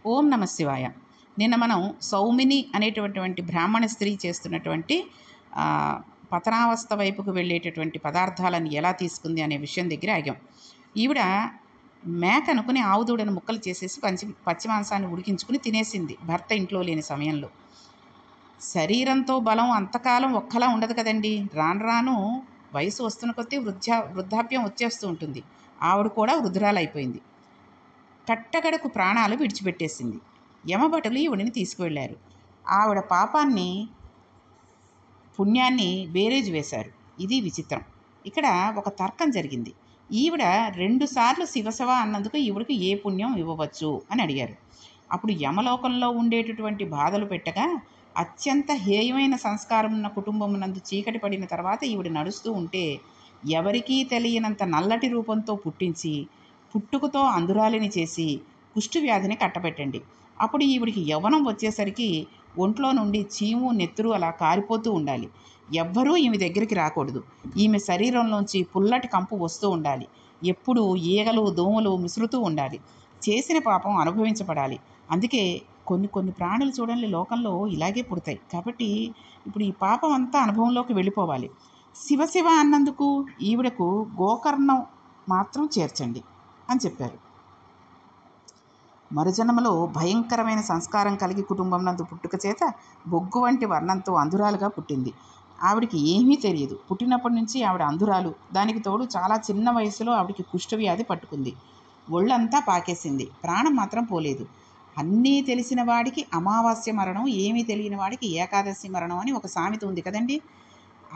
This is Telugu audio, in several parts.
ఓం నమ శివాయ. నిన్న మనం సౌమిని అనేటటువంటి బ్రాహ్మణ స్త్రీ చేస్తున్నటువంటి ఆ, పతనావస్థ వైపుకు వెళ్ళేటటువంటి పదార్థాలను ఎలా తీసుకుంది అనే విషయం దగ్గర ఆగాం. ఈవిడ మేక అనుకుని ఆవు దూడను ముక్కలు చేసేసి పచ్చి మాంసాన్ని ఉడికించుకుని తినేసింది భర్త ఇంట్లో లేని సమయంలో. శరీరంతో బలం అంతకాలం ఒక్కలా ఉండదు కదండి. రాను రాను వయసు వస్తున్న కొద్దీ వృద్ధాప్యం వచ్చేస్తూ ఉంటుంది. ఆవిడ కూడా వృద్ధురాలైపోయింది. కట్టకడకు ప్రాణాలు విడిచిపెట్టేసింది. యమభటులు ఈవిడిని తీసుకువెళ్ళారు. ఆవిడ పాపాన్ని పుణ్యాన్ని బేరేజ్ వేశారు. ఇది విచిత్రం. ఇక్కడ ఒక తర్కం జరిగింది. ఈవిడ 2 సార్లు శివశవ అన్నందుకు ఈవిడికి ఏ పుణ్యం ఇవ్వవచ్చు అని అడిగారు. అప్పుడు యమలోకంలో ఉండేటటువంటి బాధలు పెట్టగా అత్యంత హేయమైన సంస్కారం ఉన్న కుటుంబం నందు చీకటి పడిన తర్వాత ఈవిడ నడుస్తూ ఉంటే ఎవరికీ తెలియనంత నల్లటి రూపంతో పుట్టించి పుట్టుకతో అందురాలిని చేసి కుష్టు వ్యాధిని కట్టబెట్టండి. అప్పుడు ఈవిడికి యవ్వనం వచ్చేసరికి ఒంట్లో నుండి చీము నెత్తురు అలా కారిపోతూ ఉండాలి. ఎవ్వరూ ఈమె దగ్గరికి రాకూడదు. ఈమె శరీరంలోంచి పుల్లటి కంపు వస్తూ ఉండాలి. ఎప్పుడూ ఈగలు దోమలు మిసులుతూ ఉండాలి. చేసిన పాపం అనుభవించబడాలి. అందుకే కొన్ని ప్రాణులు చూడండి లోకంలో ఇలాగే పుడతాయి. కాబట్టి ఇప్పుడు ఈ పాపం అంతా అనుభవంలోకి వెళ్ళిపోవాలి. శివశివ అన్నందుకు ఈవిడకు గోకర్ణం మాత్రం చేర్చండి అని చెప్పారు. మరుజన్మలో భయంకరమైన సంస్కారం కలిగి కుటుంబం నందు పుట్టుక చేత బొగ్గు వంటి వర్ణంతో అంధురాలుగా పుట్టింది. ఆవిడికి ఏమీ తెలియదు. పుట్టినప్పటి నుంచి ఆవిడ అంధురాలు. దానికి తోడు చాలా చిన్న వయసులో ఆవిడికి కుష్ఠవ్యాధి పట్టుకుంది. ఒళ్ళంతా పాకేసింది. ప్రాణం మాత్రం పోలేదు. అన్నీ తెలిసిన వాడికి అమావాస్య మరణం, ఏమీ తెలియని వాడికి ఏకాదశి మరణం అని ఒక సామెత ఉంది కదండి.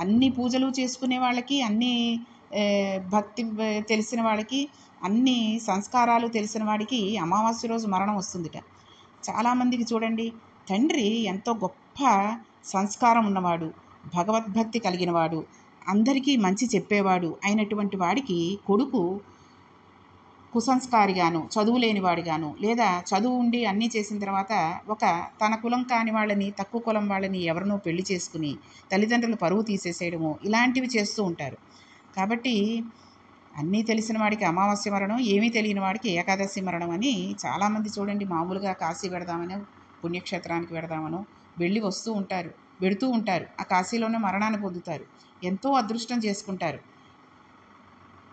అన్ని పూజలు చేసుకునే వాళ్ళకి, అన్ని భక్తి తెలిసిన వాళ్ళకి, అన్ని సంస్కారాలు తెలిసిన వాడికి అమావాస్య రోజు మరణం వస్తుందిట. చాలామందికి చూడండి, తండ్రి ఎంతో గొప్ప సంస్కారం ఉన్నవాడు, భగవద్భక్తి కలిగినవాడు, అందరికీ మంచి చెప్పేవాడు అయినటువంటి వాడికి కొడుకు కుసంస్కారిగాను, చదువు లేనివాడిగాను, లేదా చదువు ఉండి అన్నీ చేసిన తర్వాత ఒక తన కులం కాని వాళ్ళని, తక్కువ కులం వాళ్ళని ఎవరినో పెళ్లి చేసుకుని తల్లిదండ్రులు పరువు తీసేసేయడము ఇలాంటివి చేస్తూ ఉంటారు. కాబట్టి అన్నీ తెలిసిన వాడికి అమావాస్య మరణం, ఏమీ తెలియని వాడికి ఏకాదశి మరణం అని చాలామంది చూడండి మామూలుగా కాశీ పెడదామనో పుణ్యక్షేత్రానికి పెడదామనో వెళ్ళి వస్తూ ఉంటారు, వెడుతూ ఉంటారు. ఆ కాశీలోనే మరణాన్ని పొందుతారు, ఎంతో అదృష్టం చేసుకుంటారు.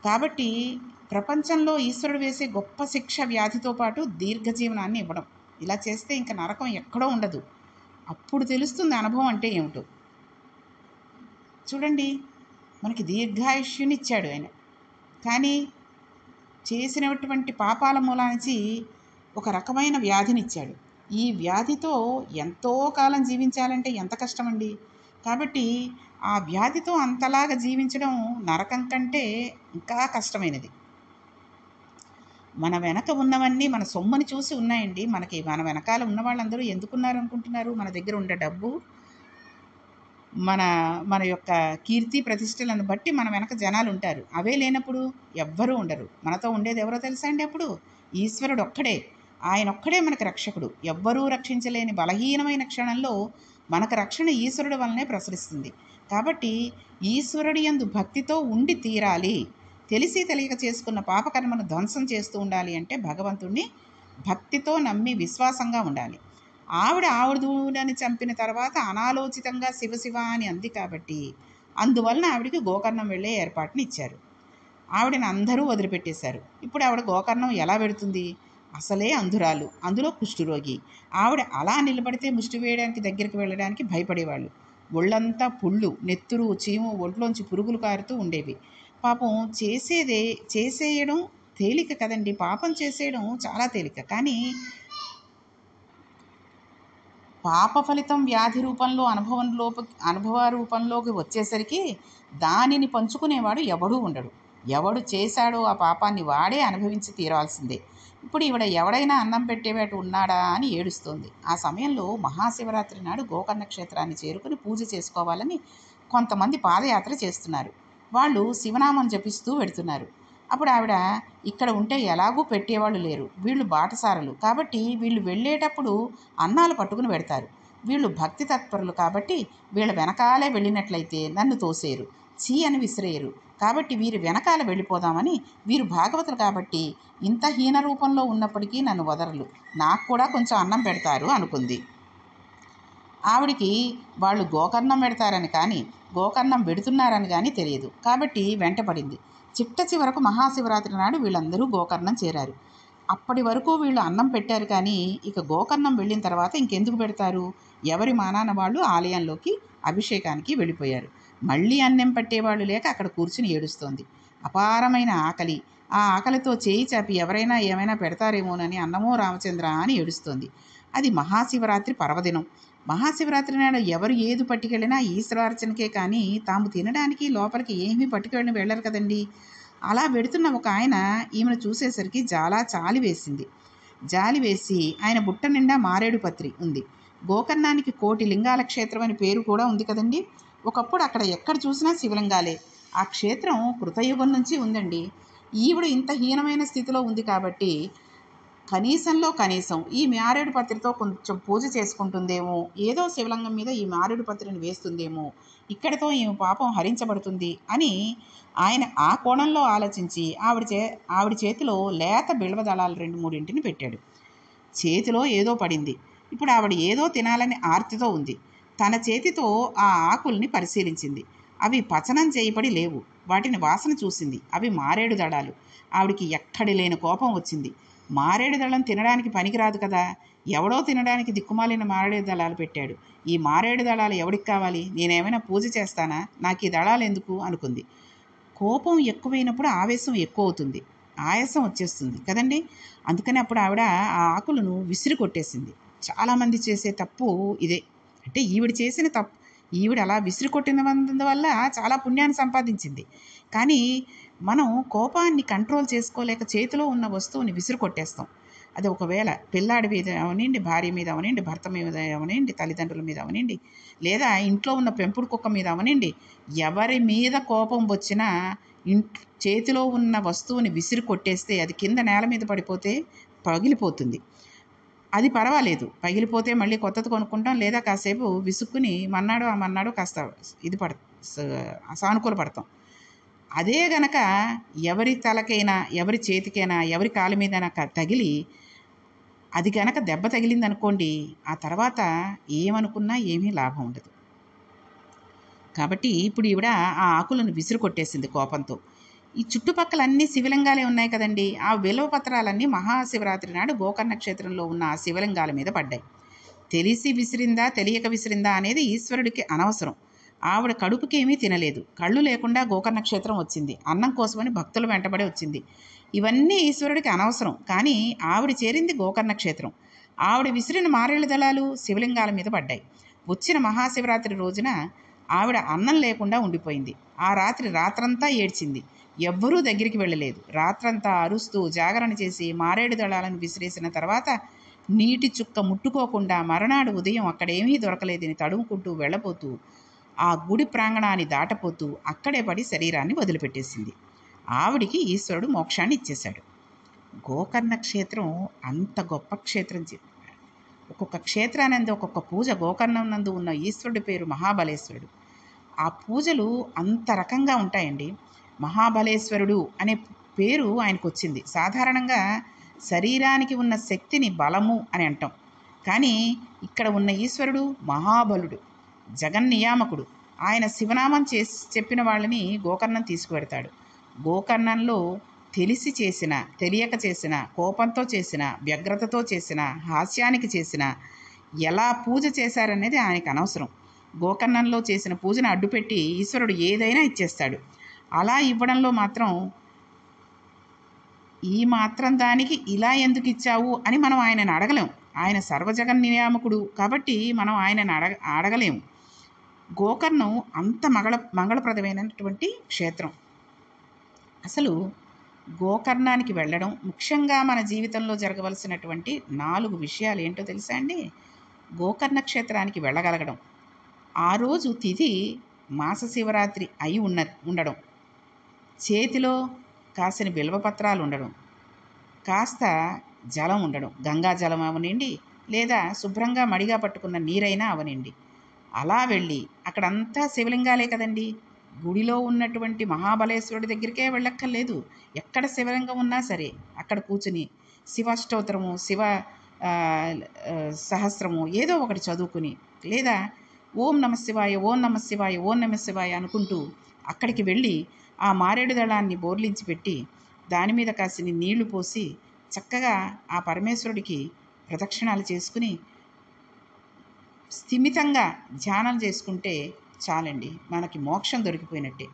కాబట్టి ప్రపంచంలో ఈశ్వరుడు వేసే గొప్ప శిక్ష వ్యాధితో పాటు దీర్ఘజీవనాన్ని ఇవ్వడం. ఇలా చేస్తే ఇంకా నరకం ఎక్కడో ఉండదు. అప్పుడు తెలుస్తుంది అనుభవం అంటే ఏమిటో. చూడండి, మనకి దీర్ఘాయుష్యుని ఇచ్చాడు ఆయన, కానీ చేసినటువంటి పాపాల మూలానికి ఒక రకమైన వ్యాధినిచ్చాడు. ఈ వ్యాధితో ఎంతో కాలం జీవించాలంటే ఎంత కష్టమండి. కాబట్టి ఆ వ్యాధితో అంతలాగా జీవించడం నరకం కంటే ఇంకా కష్టమైనది. మన వెనక ఉన్నవన్నీ మన సొమ్మని చూసి ఉన్నాయండి. మన వెనకాల ఉన్న వాళ్ళందరూ ఎందుకున్నారు అనుకుంటున్నారు? మన దగ్గర ఉండే డబ్బు, మన మన యొక్క కీర్తి ప్రతిష్టలను బట్టి మన వెనక జనాలు ఉంటారు. అవే లేనప్పుడు ఎవ్వరూ ఉండరు. మనతో ఉండేది ఎవరో తెలుసా అండి? అప్పుడు ఈశ్వరుడు ఒక్కడే. ఆయన ఒక్కడే మనకు రక్షకుడు. ఎవ్వరూ రక్షించలేని బలహీనమైన క్షణంలో మనకు రక్షణ ఈశ్వరుడు వల్లనే ప్రసరిస్తుంది. కాబట్టి ఈశ్వరుడి యందు భక్తితో ఉండి తీరాలి. తెలిసి తెలియక చేసుకున్న పాపకర్మను ధ్వంసం చేస్తూ ఉండాలి అంటే భగవంతుణ్ణి భక్తితో నమ్మి విశ్వాసంగా ఉండాలి. ఆవిడ దూడని చంపిన తర్వాత అనాలోచితంగా శివశివ అని అంది కాబట్టి అందువలన ఆవిడికి గోకర్ణం వెళ్ళే ఏర్పాటుని ఇచ్చారు. ఆవిడని అందరూ వదిలిపెట్టేశారు. ఇప్పుడు ఆవిడ గోకర్ణం ఎలా వెడుతుంది? అసలే అంధురాలు, అందులో కుష్ఠురోగి. ఆవిడ అలా నిలబడితే ముష్టి వేయడానికి దగ్గరికి వెళ్ళడానికి భయపడేవాళ్ళు. ఒళ్ళంతా పుళ్ళు, నెత్తురు, చీము, ఒంట్లోంచి పురుగులు కారుతూ ఉండేవి. పాపం చేసేయడం తేలిక కదండి. పాపం చేసేయడం చాలా తేలిక. కానీ పాప ఫలితం వ్యాధి రూపంలో అనుభవ రూపంలోకి వచ్చేసరికి దానిని పంచుకునేవాడు ఎవడూ ఉండడు. ఎవడు చేశాడో ఆ పాపాన్ని వాడే అనుభవించి తీరాల్సిందే. ఇప్పుడు ఈవిడ ఎవడైనా అన్నం పెట్టేవాడు ఉన్నాడా అని ఏడుస్తోంది. ఆ సమయంలో మహాశివరాత్రి నాడు గోకర్ణ క్షేత్రాన్ని చేరుకుని పూజ చేసుకోవాలని కొంతమంది పాదయాత్ర చేస్తున్నారు. వాళ్ళు శివనామం జపిస్తూ వెడుతున్నారు. అప్పుడు ఆవిడ, ఇక్కడ ఉంటే ఎలాగూ పెట్టేవాళ్ళు లేరు, వీళ్ళు బాటసారులు కాబట్టి వీళ్ళు వెళ్ళేటప్పుడు అన్నాలు పట్టుకుని పెడతారు, వీళ్ళు భక్తి తత్పరులు కాబట్టి వీళ్ళ వెనకాలే వెళ్ళినట్లయితే నన్ను తోసేరు, చీ అని విసిరేయరు, కాబట్టి వీరి వెనకాల వెళ్ళిపోదామని, వీరు భాగవతులు కాబట్టి ఇంత హీన రూపంలో ఉన్నప్పటికీ నన్ను వదలరు, నాకు కూడా కొంచెం అన్నం పెడతారు అనుకుంది. ఆవిడికి వాళ్ళు గోకర్ణం పెడతారని కానీ గోకర్ణం పెడుతున్నారని కానీ తెలియదు. కాబట్టి వెంటపడింది. చిట్ట చివరకు మహాశివరాత్రి నాడు వీళ్ళందరూ గోకర్ణం చేరారు. అప్పటి వరకు వీళ్ళు అన్నం పెట్టారు కానీ ఇక గోకర్ణం వెళ్ళిన తర్వాత ఇంకెందుకు పెడతారు? ఎవరి మానాన వాళ్ళు ఆలయంలోకి అభిషేకానికి వెళ్ళిపోయారు. మళ్ళీ అన్నం పట్టేవాళ్ళు లేక అక్కడ కూర్చుని ఏడుస్తోంది. అపారమైన ఆకలి. ఆ ఆకలితో చేయి చాపి ఎవరైనా ఏమైనా పెడతారేమోనని అన్నమో రామచంద్ర అని ఏడుస్తోంది. అది మహాశివరాత్రి పర్వదినం. మహాశివరాత్రి నాడు ఎవరు ఏది పట్టుకెళ్ళినా ఈశ్వరార్చనకే కానీ తాము తినడానికి లోపలికి ఏమీ పట్టుకెళ్ళి వెళ్ళరు కదండి. అలా పెడుతున్న ఒక ఆయన ఈమెను చూసేసరికి చాలా జాలి వేసింది. జాలి వేసి ఆయన బుట్ట నిండా మారేడు పత్రి ఉంది. గోకర్ణానికి కోటి లింగాల క్షేత్రం అని పేరు కూడా ఉంది కదండి. ఒకప్పుడు అక్కడ ఎక్కడ చూసినా శివలింగాలే. ఆ క్షేత్రం కృతయుగం నుంచి ఉందండి. ఈవిడ ఇంత హీనమైన స్థితిలో ఉంది కాబట్టి కనీసంలో కనీసం ఈ మారేడు పత్రితో కొంచెం పూజ చేసుకుంటుందేమో, ఏదో శివలింగం మీద ఈ మారేడు పత్రిని వేస్తుందేమో, ఇక్కడితో ఈమె పాపం హరించబడుతుంది అని ఆయన ఆ కోణంలో ఆలోచించి ఆవిడ చేతిలో లేత బిల్వదళాలు 2-3 పెట్టాడు. చేతిలో ఏదో పడింది. ఇప్పుడు ఆవిడ ఏదో తినాలని ఆర్తితో ఉంది. తన చేతితో ఆ ఆకుల్ని పరిశీలించింది. అవి పచనం చేయబడి లేవు. వాటిని వాసన చూసింది. అవి మారేడు దళాలు. ఆవిడికి ఎక్కడి లేని కోపం వచ్చింది. మారేడు దళం తినడానికి పనికిరాదు కదా, ఎవడో తినడానికి దిక్కుమాలిన మారేడు దళాలు పెట్టాడు. ఈ మారేడు దళాలు ఎవడికి కావాలి? నేనేమైనా పూజ చేస్తానా? నాకు ఈ దళాలు ఎందుకు అనుకుంది. కోపం ఎక్కువైనప్పుడు ఆవేశం ఎక్కువ అవుతుంది, ఆయాసం వచ్చేస్తుంది కదండి. అందుకని అప్పుడు ఆవిడ ఆ ఆకులను విసిరి కొట్టేసింది. చాలామంది చేసే తప్పు ఇదే. అంటే ఈవిడ చేసిన తప్పు, ఈవిడ అలా విసిరి కొట్టినందువల్ల చాలా పుణ్యాన్ని సంపాదించింది. కానీ మనం కోపాన్ని కంట్రోల్ చేసుకోలేక చేతిలో ఉన్న వస్తువుని విసిరి కొట్టేస్తాం. అది ఒకవేళ పిల్లాడి మీద అవనండి, భార్య మీద అవనండి, భర్త మీద అవనండి, తల్లిదండ్రుల మీద అవనండి, లేదా ఇంట్లో ఉన్న పెంపుడు కుక్క మీద అవనండి, ఎవరి మీద కోపం వచ్చినా చేతిలో ఉన్న వస్తువుని విసిరి కొట్టేస్తే అది కింద నేల మీద పడిపోతే పగిలిపోతుంది. అది పర్వాలేదు, పగిలిపోతే మళ్ళీ కొత్తది కొనుక్కుంటాం, లేదా కాసేపు విసుక్కుని మన్నాడు కాస్త ఇది సానుకూల పడతాం. అదే గనక ఎవరి తలకైనా, ఎవరి చేతికైనా, ఎవరి కాలు మీదైనా తగిలి అది గనక దెబ్బ తగిలిందనుకోండి, ఆ తర్వాత ఏమనుకున్నా ఏమీ లాభం ఉండదు. కాబట్టి ఇప్పుడు ఈవిడ ఆ ఆకులను విసిరి కొట్టేసింది కోపంతో. ఈ చుట్టుపక్కల అన్ని శివలింగాలే ఉన్నాయి కదండి. ఆ విలువ పత్రాలన్నీ మహాశివరాత్రి నాడు గోకర్ణ క్షేత్రంలో ఉన్న ఆ శివలింగాల మీద పడ్డాయి. తెలిసి విసిరిందా తెలియక విసిరిందా అనేది ఈశ్వరుడికి అనవసరం. ఆవిడ కడుపుకేమీ తినలేదు. కళ్ళు లేకుండా గోకర్ణ క్షేత్రం వచ్చింది. అన్నం కోసమని భక్తులు వెంటబడి వచ్చింది. ఇవన్నీ ఈశ్వరుడికి అనవసరం. కానీ ఆవిడ చేరింది గోకర్ణ క్షేత్రం. ఆవిడ విసిరిన మారేళ్ళ దళాలు శివలింగాల మీద పడ్డాయి. వచ్చిన మహాశివరాత్రి రోజున ఆవిడ అన్నం లేకుండా ఉండిపోయింది. ఆ రాత్రంతా ఏడ్చింది. ఎవ్వరూ దగ్గరికి వెళ్ళలేదు. రాత్రంతా అరుస్తూ జాగరణ చేసి మారేడు దళాలను విసిరేసిన తర్వాత నీటి చుక్క ముట్టుకోకుండా మరునాడు ఉదయం అక్కడేమీ దొరకలేదని తడుముకుంటూ వెళ్ళబోతూ ఆ గుడి ప్రాంగణాన్ని దాటపోతూ అక్కడే పడి శరీరాన్ని వదిలిపెట్టేసింది. ఆవిడికి ఈశ్వరుడు మోక్షాన్ని ఇచ్చేశాడు. గోకర్ణ క్షేత్రం అంత గొప్ప క్షేత్రం. ఒక్కొక్క క్షేత్రానందు ఒక్కొక్క పూజ. గోకర్ణం నందు ఉన్న ఈశ్వరుడి పేరు మహాబలేశ్వరుడు. ఆ పూజలు అంత రకంగా ఉంటాయండి. మహాబలేశ్వరుడు అనే పేరు ఆయనకు వచ్చింది. సాధారణంగా శరీరానికి ఉన్న శక్తిని బలము అని అంటాం. కానీ ఇక్కడ ఉన్న ఈశ్వరుడు మహాబలుడు, జగన్నియామకుడు. ఆయన శివనామం చెప్పిన వాళ్ళని గోకర్ణం తీసుకువెడతాడు. గోకర్ణంలో తెలిసి చేసిన, తెలియక చేసిన, కోపంతో చేసిన, వ్యగ్రతతో చేసిన, హాస్యానికి చేసిన, ఎలా పూజ చేశారనేది ఆయనకు అనవసరం. గోకర్ణంలో చేసిన పూజను అడ్డుపెట్టి ఈశ్వరుడు ఏదైనా ఇచ్చేస్తాడు. అలా ఇవ్వడంలో మాత్రం ఈ మాత్రం దానికి ఇలా ఎందుకు ఇచ్చావు అని మనం ఆయనను అడగలేం. ఆయన సర్వజగన్ నియామకుడు కాబట్టి మనం ఆయనను అడగలేము. గోకర్ణం అంత మంగళప్రదమైనటువంటి క్షేత్రం. అసలు గోకర్ణానికి వెళ్ళడం ముఖ్యంగా మన జీవితంలో జరగవలసినటువంటి 4 విషయాలు ఏంటో తెలుసా అండి? గోకర్ణ క్షేత్రానికి వెళ్ళగలగడం, ఆ రోజు తిథి మాస శివరాత్రి అయి ఉండడం, చేతిలో కాసిన బిల్వపత్రాలు ఉండడం, కాస్త జలం ఉండడం, గంగా జలం అవనండి, లేదా శుభ్రంగా మడిగా పట్టుకున్న నీరైనా అవనండి. అలా వెళ్ళి అక్కడంతా శివలింగాలే కదండి. గుడిలో ఉన్నటువంటి మహాబలేశ్వరుడి దగ్గరికే వెళ్ళక్కర్లేదు. ఎక్కడ శివలింగం ఉన్నా సరే అక్కడ కూర్చుని శివాష్టోత్తరము, శివ సహస్రము ఏదో ఒకటి చదువుకుని, లేదా ఓం నమ శివాయ, ఓం నమ శివాయ, ఓం నమ శివాయ అనుకుంటూ అక్కడికి వెళ్ళి ఆ మారేడు దళాన్ని బోర్లించి పెట్టి దాని మీద కాసిని నీళ్లు పోసి చక్కగా ఆ పరమేశ్వరుడికి ప్రదక్షిణాలు చేసుకుని స్థిమితంగా ధ్యానం చేసుకుంటే చాలండి, మనకి మోక్షం దొరికిపోయినట్టే.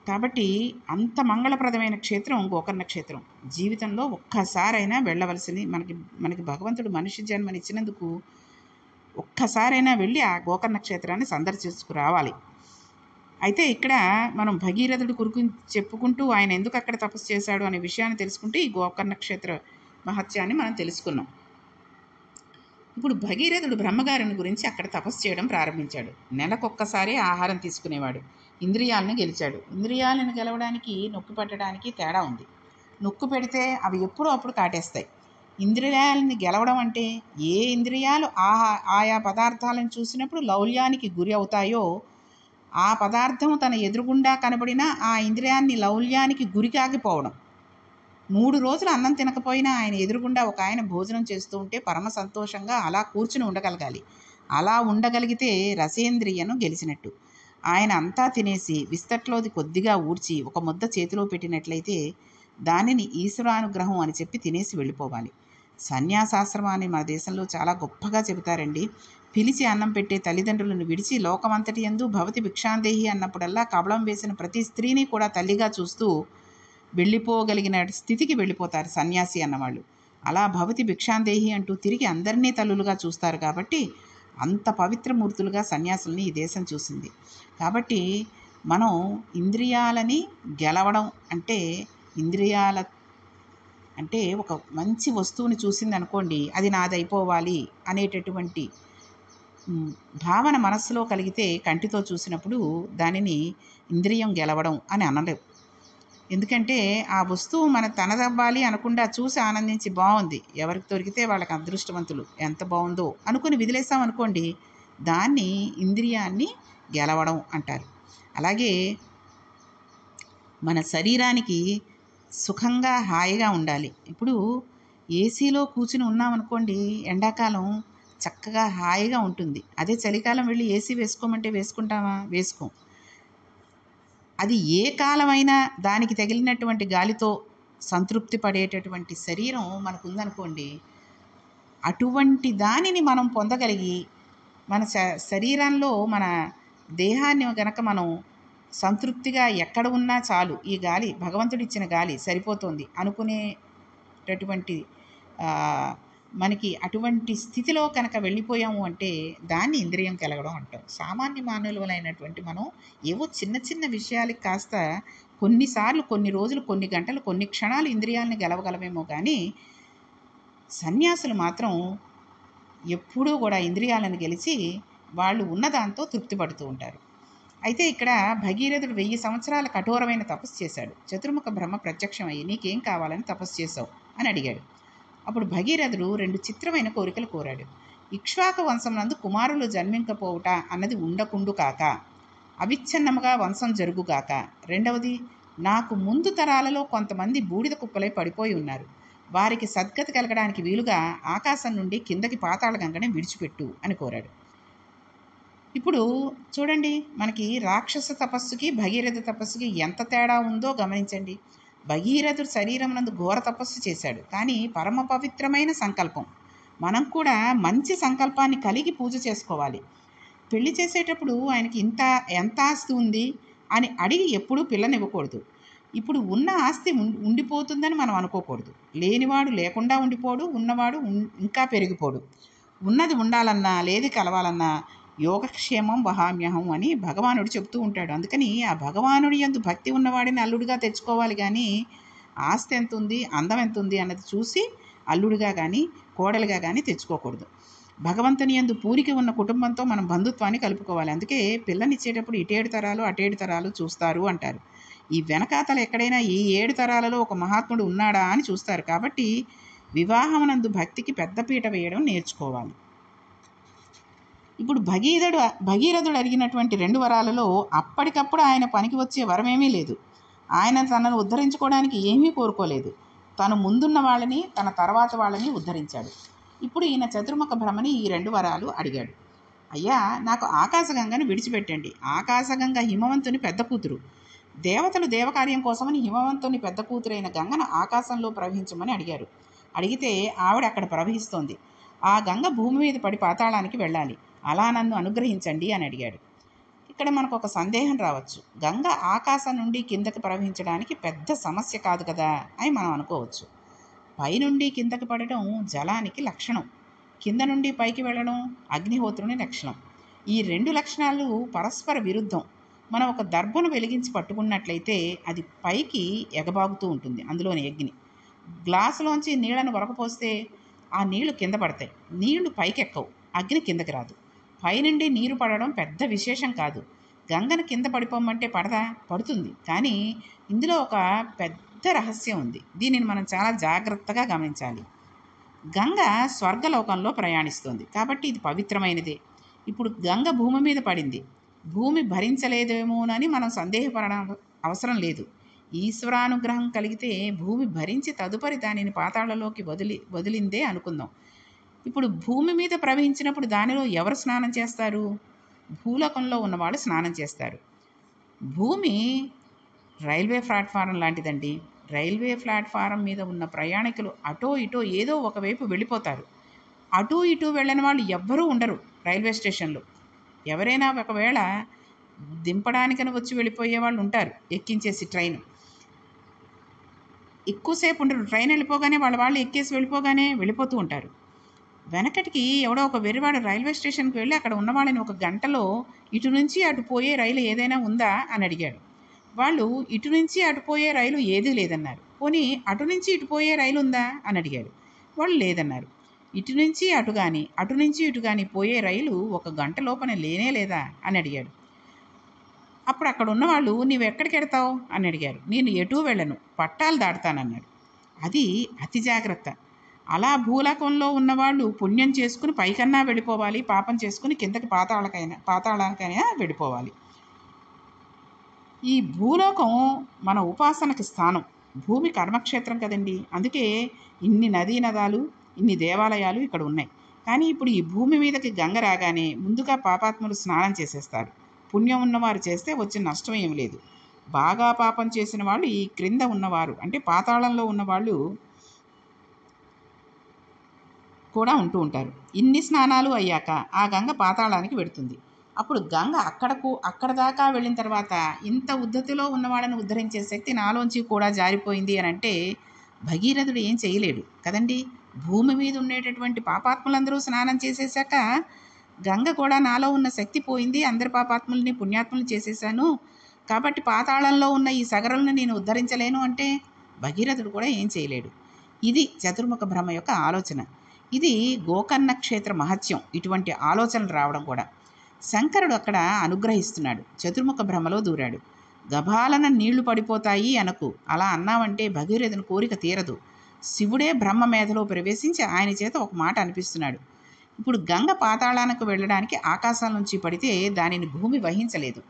కాబట్టి అంత మంగళప్రదమైన క్షేత్రం గోకర్ణ క్షేత్రం. జీవితంలో ఒక్కసారైనా వెళ్ళవలసింది. మనకి భగవంతుడు మనిషి జన్మనిచ్చినందుకు ఒక్కసారైనా వెళ్ళి ఆ గోకర్ణ క్షేత్రాన్ని సందర్శించుకురావాలి. అయితే ఇక్కడ మనం భగీరథుడు చెప్పుకుంటూ ఆయన ఎందుకు అక్కడ తపస్సు చేశాడు అనే విషయాన్ని తెలుసుకుంటూ ఈ గోకర్ణ క్షేత్ర మహత్యాన్ని మనం తెలుసుకున్నాం. ఇప్పుడు భగీరథుడు బ్రహ్మగారిని గురించి అక్కడ తపస్సు చేయడం ప్రారంభించాడు. నెలకొక్కసారి ఆహారం తీసుకునేవాడు. ఇంద్రియాలను గెలిచాడు. ఇంద్రియాలను గెలవడానికి నొక్కి పట్టడానికి తేడా ఉంది. నొక్కు పెడితే అవి ఎప్పుడో అప్పుడు కాటేస్తాయి. ఇంద్రియాలని గెలవడం అంటే ఏ ఇంద్రియాలు ఆయా పదార్థాలను చూసినప్పుడు లౌల్యానికి గురి అవుతాయో ఆ పదార్థం తన ఎదురుగుండా కనబడినా ఆ ఇంద్రియాన్ని లౌల్యానికి గురికాగిపోవడం. 3 రోజులు అన్నం తినకపోయినా ఆయన ఎదురుగుండా ఒక ఆయన భోజనం చేస్తూ ఉంటే పరమ సంతోషంగా అలా కూర్చుని ఉండగలగాలి. అలా ఉండగలిగితే రసేంద్రియను గెలిచినట్టు. ఆయన అంతా తినేసి విస్తట్లోది కొద్దిగా ఊడ్చి ఒక ముద్ద చేతిలో పెట్టినట్లయితే దానిని ఈశ్వరానుగ్రహం అని చెప్పి తినేసి వెళ్ళిపోవాలి. సన్యాసాశ్రమాన్ని మన దేశంలో చాలా గొప్పగా చెబుతారండి. పిలిచి అన్నం పెట్టే తల్లిదండ్రులను విడిచి లోకమంతటి యందు భవతి భిక్షాందేహి అన్నప్పుడల్లా కబళం వేసిన ప్రతి స్త్రీని కూడా తల్లిగా చూస్తూ వెళ్ళిపోగలిగిన స్థితికి వెళ్ళిపోతారు సన్యాసి అన్నవాళ్ళు. అలా భవతి భిక్షాందేహి అంటూ తిరిగి అందరినీ తల్లులుగా చూస్తారు. కాబట్టి అంత పవిత్రమూర్తులుగా సన్యాసుల్ని ఈ దేశం చూసింది. కాబట్టి మనం ఇంద్రియాలని గెలవడం అంటే, ఇంద్రియాల అంటే ఒక మంచి వస్తువుని చూసింది అనుకోండి, అది నాదైపోవాలి అనేటటువంటి భావన మనస్సులో కలిగితే కంటితో చూసినప్పుడు దానిని ఇంద్రియం గెలవడం అని అనలేం. ఎందుకంటే ఆ వస్తువు తనదవ్వాలి అనకుండా చూసి ఆనందించి బాగుంది, ఎవరికి దొరికితే వాళ్ళకి అదృష్టవంతులు, ఎంత బాగుందో అనుకుని వదిలేసామనుకోండి, దాన్ని ఇంద్రియాన్ని గెలవడం అంటారు. అలాగే మన శరీరానికి సుఖంగా హాయిగా ఉండాలి. ఇప్పుడు ఏసీలో కూర్చుని ఉన్నామనుకోండి, ఎండాకాలం చక్కగా హాయిగా ఉంటుంది. అదే చలికాలం వెళ్ళి ఏసీ వేసుకోమంటే వేసుకుంటామా? వేసుకోం. అది ఏ కాలమైనా దానికి తగిలినటువంటి గాలితో సంతృప్తి పడేటటువంటి శరీరం మనకు ఉందనుకోండి, అటువంటి దానిని మనం పొందగలిగి మన శరీరంలో మన దేహాన్ని గనక మనం సంతృప్తిగా ఎక్కడ ఉన్నా చాలు, ఈ గాలి భగవంతుడిచ్చిన గాలి సరిపోతుంది అనుకునేటటువంటి మనకి అటువంటి స్థితిలో కనుక వెళ్ళిపోయాము అంటే దాన్ని ఇంద్రియం కలగడం అంటాం. సామాన్య మానవులైనటువంటి మనం ఏవో చిన్న చిన్న విషయాలకి కాస్త కొన్నిసార్లు, కొన్ని రోజులు, కొన్ని గంటలు, కొన్ని క్షణాలు ఇంద్రియాలని గెలవగలమేమో కానీ సన్యాసులు మాత్రం ఎప్పుడూ కూడా ఇంద్రియాలను గెలిచి వాళ్ళు ఉన్నదాంతో తృప్తి పడుతూ ఉంటారు. అయితే ఇక్కడ భగీరథుడు 1000 సంవత్సరాల కఠోరమైన తపస్సు చేశాడు. చతుర్ముఖ బ్రహ్మ ప్రత్యక్షమయ్యి నీకేం కావాలని తపస్సు చేశావు అని అడిగాడు. అప్పుడు భగీరథుడు 2 చిత్రమైన కోరికలు కోరాడు. ఇక్ష్వాకు వంశం నందు కుమారులు జన్మింకపోవుట అన్నది ఉండకుండు కాక, అవిచ్ఛిన్నముగా వంశం జరుగుగాక. రెండవది, నాకు ముందు తరాలలో కొంతమంది బూడిద కుప్పలై పడిపోయి ఉన్నారు, వారికి సద్గతి కలగడానికి వీలుగా ఆకాశం నుండి కిందకి పాతాళ గంగని విడిచిపెట్టు అని కోరాడు. ఇప్పుడు చూడండి, మనకి రాక్షస తపస్సుకి భగీరథ తపస్సుకి ఎంత తేడా ఉందో గమనించండి. భగీరథుడు శరీరం నందు ఘోర తపస్సు చేశాడు, కానీ పరమ పవిత్రమైన సంకల్పం. మనం కూడా మంచి సంకల్పాన్ని కలిగి పూజ చేసుకోవాలి. పెళ్లి చేసేటప్పుడు ఆయనకి ఎంత ఆస్తి ఉంది అని అడిగి ఎప్పుడూ పిల్లనివ్వకూడదు. ఇప్పుడు ఉన్న ఆస్తి ఉండిపోతుందని మనం అనుకోకూడదు. లేనివాడు లేకుండా ఉండిపోడు, ఉన్నవాడు ఇంకా పెరిగిపోడు. ఉన్నది ఉండాలన్నా లేది కలవాలన్నా యోగక్షేమం వహామ్యహం అని భగవానుడు చెప్తూ ఉంటాడు. అందుకని ఆ భగవానుడి యందు భక్తి ఉన్నవాడిని అల్లుడిగా తెచ్చుకోవాలి, కానీ ఆస్తి ఎంత ఉంది, అందం ఎంత ఉంది అన్నది చూసి అల్లుడిగా కానీ కోడలుగా కానీ తెచ్చుకోకూడదు. భగవంతుని యందు పూరికి ఉన్న కుటుంబంతో మనం బంధుత్వాన్ని కలుపుకోవాలి. అందుకే పిల్లనిచ్చేటప్పుడు ఇటేడు తరాలు అటేడు తరాలు చూస్తారు అంటారు. ఈ వెనకాతల ఎక్కడైనా ఈ 7 తరాలలో ఒక మహాత్ముడు ఉన్నాడా అని చూస్తారు. కాబట్టి వివాహమునందు భక్తికి పెద్దపీట వేయడం నేర్చుకోవాలి. ఇప్పుడు భగీరథుడు అడిగినటువంటి 2 వరాలలో అప్పటికప్పుడు ఆయన పనికి వచ్చే వరమేమీ లేదు. ఆయన తనను ఉద్ధరించుకోవడానికి ఏమీ కోరుకోలేదు. తను ముందున్న వాళ్ళని, తన తర్వాత వాళ్ళని ఉద్ధరించాడు. ఇప్పుడు ఈయన చతుర్ముఖ బ్రహ్మని ఈ 2 వరాలు అడిగాడు. అయ్యా, నాకు ఆకాశగంగని విడిచిపెట్టండి. ఆకాశగంగ హిమవంతుని పెద్ద కూతురు. దేవతలు దేవకార్యం కోసమని హిమవంతుని పెద్ద కూతురైన గంగను ఆకాశంలో ప్రవహించమని అడిగారు. అడిగితే ఆవిడ అక్కడ ప్రవహిస్తోంది. ఆ గంగ భూమి మీద పడి పాతాళానికి వెళ్ళాలి. అలా నన్ను అనుగ్రహించండి అని అడిగాడు. ఇక్కడ మనకు ఒక సందేహం రావచ్చు. గంగ ఆకాశం నుండి కిందకి ప్రవహించడానికి పెద్ద సమస్య కాదు కదా అని మనం అనుకోవచ్చు. పైనుండి కిందకి పడటం జలానికి లక్షణం, కింద నుండి పైకి వెళ్ళడం అగ్నిహోత్రుని లక్షణం. ఈ 2 లక్షణాలు పరస్పర విరుద్ధం. మనం ఒక దర్భను వెలిగించి పట్టుకున్నట్లయితే అది పైకి ఎగబాగుతూ ఉంటుంది, అందులోని అగ్ని. గ్లాసులోంచి నీళ్లను వరకపోస్తే ఆ నీళ్లు కింద పడతాయి. నీళ్లు పైకెక్కవు, అగ్ని కిందకి రాదు. పైనుండి నీరు పడడం పెద్ద విశేషం కాదు. గంగను కింద పడిపోమంటే పడుతుంది. కానీ ఇందులో ఒక పెద్ద రహస్యం ఉంది. దీనిని మనం చాలా జాగ్రత్తగా గమనించాలి. గంగ స్వర్గలోకంలో ప్రయాణిస్తుంది కాబట్టి ఇది పవిత్రమైనదే. ఇప్పుడు గంగ భూమి మీద పడింది. భూమి భరించలేదేమోనని మనం సందేహపడడం అవసరం లేదు. ఈశ్వరానుగ్రహం కలిగితే భూమి భరించి తదుపరి దానిని పాతాళలోకి వదిలిందే అనుకుందాం. ఇప్పుడు భూమి మీద ప్రవహించినప్పుడు దానిలో ఎవరు స్నానం చేస్తారు? భూలోకంలో ఉన్నవాళ్ళు స్నానం చేస్తారు. భూమి రైల్వే ప్లాట్ఫారం లాంటిదండి. రైల్వే ప్లాట్ఫారం మీద ఉన్న ప్రయాణికులు అటో ఇటో ఏదో ఒకవైపు వెళ్ళిపోతారు. అటూ ఇటూ వెళ్ళని వాళ్ళు ఎవ్వరూ ఉండరు రైల్వే స్టేషన్లో. ఎవరైనా ఒకవేళ దింపడానికని వచ్చి వెళ్ళిపోయే వాళ్ళు ఉంటారు, ఎక్కించేసి ట్రైన్. ఎక్కువసేపు ఉండరు. ట్రైన్ వెళ్ళిపోగానే వాళ్ళు ఎక్కేసి వెళ్ళిపోతూ ఉంటారు. వెనకటికి ఎవడో ఒక వెర్రివాడు రైల్వే స్టేషన్కి వెళ్ళి అక్కడ ఉన్న వాళ్ళని ఒక గంటలో ఇటు నుంచి అటు పోయే రైలు ఏదైనా ఉందా అని అడిగాడు. వాళ్ళు ఇటు నుంచి అటు పోయే రైలు ఏదీ లేదన్నారు. పోనీ అటు నుంచి ఇటు పోయే రైలు ఉందా అని అడిగాడు. వాళ్ళు లేదన్నారు. ఇటు నుంచి అటు కానీ అటు నుంచి ఇటు కానీ పోయే రైలు ఒక గంట లోపల లేనే లేదా అని అడిగాడు. అప్పుడు అక్కడ ఉన్నవాళ్ళు నీవు ఎక్కడికి వెడతావు అని అడిగారు. నేను ఎటూ వెళ్ళను, పట్టాలు దాడతానన్నాడు. అది అతి జాగ్రత్త. అలా భూలోకంలో ఉన్నవాళ్ళు పుణ్యం చేసుకుని పైకన్నా వెళ్ళిపోవాలి, పాపం చేసుకుని కిందకి పాతాళానికైనా వెళ్ళిపోవాలి. ఈ భూలోకం మన ఉపాసనకి స్థానం. భూమి కర్మక్షేత్రం కదండి. అందుకే ఇన్ని నదాలు, ఇన్ని దేవాలయాలు ఇక్కడ ఉన్నాయి. కానీ ఇప్పుడు ఈ భూమి మీదకి గంగ రాగానే ముందుగా పాపాత్ములు స్నానం చేసేస్తారు. పుణ్యం ఉన్నవారు చేస్తే వచ్చిన నష్టం ఏమి లేదు. బాగా పాపం చేసిన వాళ్ళు ఈ క్రింద ఉన్నవారు అంటే పాతాళంలో ఉన్నవాళ్ళు కూడా ఉంటూ ఉంటారు. ఇన్ని స్నానాలు అయ్యాక ఆ గంగ పాతాళానికి వెడుతుంది. అప్పుడు గంగ అక్కడ దాకా వెళ్ళిన తర్వాత ఇంత ఉద్ధతిలో ఉన్నవాళ్ళని ఉద్ధరించే శక్తి నాలోంచి కూడా జారిపోయింది అని అంటే భగీరథుడు ఏం చేయలేడు కదండి. భూమి మీద ఉండేటటువంటి పాపాత్ములందరూ స్నానం చేసేసాక గంగ కూడా నాలో ఉన్న శక్తి పోయింది, అందరి పాపాత్ముల్ని పుణ్యాత్ములు చేసేసాను, కాబట్టి పాతాళంలో ఉన్న ఈ సగరులను నేను ఉద్ధరించలేను అంటే భగీరథుడు కూడా ఏం చేయలేడు. ఇది చతుర్ముఖ బ్రహ్మ యొక్క ఆలోచన. ఇది గోకర్ణ క్షేత్ర మహత్యం, ఇటువంటి ఆలోచనలు రావడం కూడా. శంకరుడు అక్కడ అనుగ్రహిస్తున్నాడు. చతుర్ముఖ బ్రహ్మలో దూరాడు. గభాలన నీళ్లు పడిపోతాయి అనకు, అలా అన్నావంటే భగీరథుని కోరిక తీరదు. శివుడే బ్రహ్మ మేధలో ప్రవేశించి ఆయన చేత ఒక మాట అనిపిస్తున్నాడు. ఇప్పుడు గంగ పాతాళానికి వెళ్ళడానికి ఆకాశం నుంచి పడితే దానిని భూమి వహించలేదు.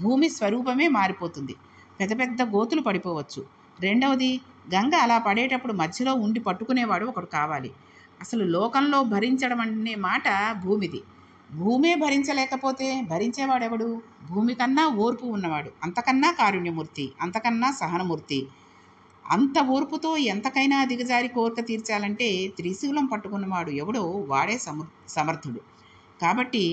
భూమి స్వరూపమే మారిపోతుంది. పెద్ద పెద్ద గోతులు పడిపోవచ్చు. రెండవది, గంగ అలా పడేటప్పుడు మధ్యలో ఉండి పట్టుకునేవాడు ఒకడు కావాలి. అసలు లోకంలో భరించడం అనే మాట భూమిది. భూమే భరించలేకపోతే భరించేవాడెవడు? భూమి కన్నా ఓర్పు ఉన్నవాడు, అంతకన్నా కారుణ్యమూర్తి, అంతకన్నా సహనమూర్తి. అంత ఓర్పుతో ఎంతకైనా దిగజారి కోరిక తీర్చాలంటే త్రిశూలం పట్టుకున్నవాడు ఎవడో వాడే సమర్థుడు. కాబట్టి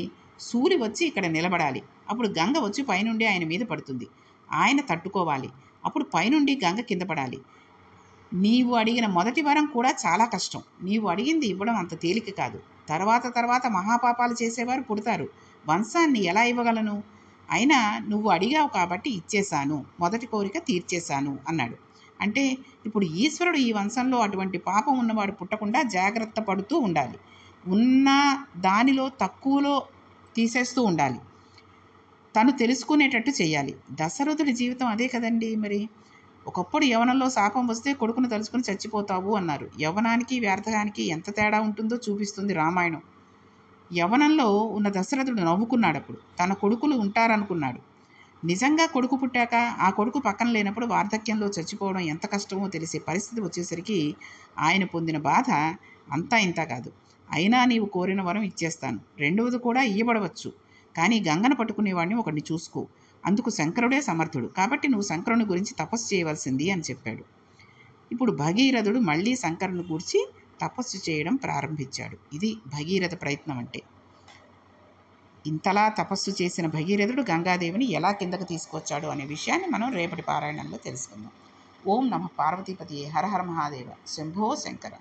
సూర్యుడు వచ్చి ఇక్కడ నిలబడాలి. అప్పుడు గంగ వచ్చి పైనుండి ఆయన మీద పడుతుంది. ఆయన తట్టుకోవాలి. అప్పుడు పైనుండి గంగ కింద పడాలి. నీవు అడిగిన మొదటి వరం కూడా చాలా కష్టం. నీవు అడిగింది ఇవ్వడం అంత తేలిక కాదు. తర్వాత మహాపాపాలు చేసేవారు పుడతారు. వంశాన్ని ఎలా ఇవ్వగలను? అయినా నువ్వు అడిగావు కాబట్టి ఇచ్చేశాను, మొదటి కోరిక తీర్చేశాను అన్నాడు. అంటే ఇప్పుడు ఈశ్వరుడు ఈ వంశంలో అటువంటి పాపం ఉన్నవాడు పుట్టకుండా జాగ్రత్త పడుతూ ఉండాలి. ఉన్న దానిలో తక్కువలో తీసేస్తూ ఉండాలి. తను తెలుసుకునేటట్టు చేయాలి. దశరథుడి జీవితం అదే కదండి. మరి ఒకప్పుడు యవనంలో శాపం వస్తే కొడుకును తలుచుకుని చచ్చిపోతావు అన్నారు. యవనానికి వ్యర్థానికి ఎంత తేడా ఉంటుందో చూపిస్తుంది రామాయణం. యవ్వనంలో ఉన్న దశరథుడు నవ్వుకున్నాడు. అప్పుడు తన కొడుకులు ఉంటారనుకున్నాడు. నిజంగా కొడుకు పుట్టాక ఆ కొడుకు పక్కన లేనప్పుడు వార్ధక్యంలో చచ్చిపోవడం ఎంత కష్టమో తెలిసే పరిస్థితి వచ్చేసరికి ఆయన పొందిన బాధ అంతా ఇంతా కాదు. అయినా నీవు కోరిన వరం ఇచ్చేస్తాను, రెండవది కూడా ఇయ్యబడవచ్చు, కానీ గంగను పట్టుకునేవాడిని ఒకడిని చూసుకో, అందుకు శంకరుడే సమర్థుడు, కాబట్టి నువ్వు శంకరుని గురించి తపస్సు చేయవలసింది అని చెప్పాడు. ఇప్పుడు భగీరథుడు మళ్ళీ శంకరుని గూర్చి తపస్సు చేయడం ప్రారంభించాడు. ఇది భగీరథ ప్రయత్నం అంటే. ఇంతలా తపస్సు చేసిన భగీరథుడు గంగాదేవిని ఎలా కిందకు తీసుకొచ్చాడు అనే విషయాన్ని మనం రేపటి పారాయణంలో తెలుసుకుందాం. ఓం నమః పార్వతీపతియే హర హర మహాదేవ శంభో శంకర.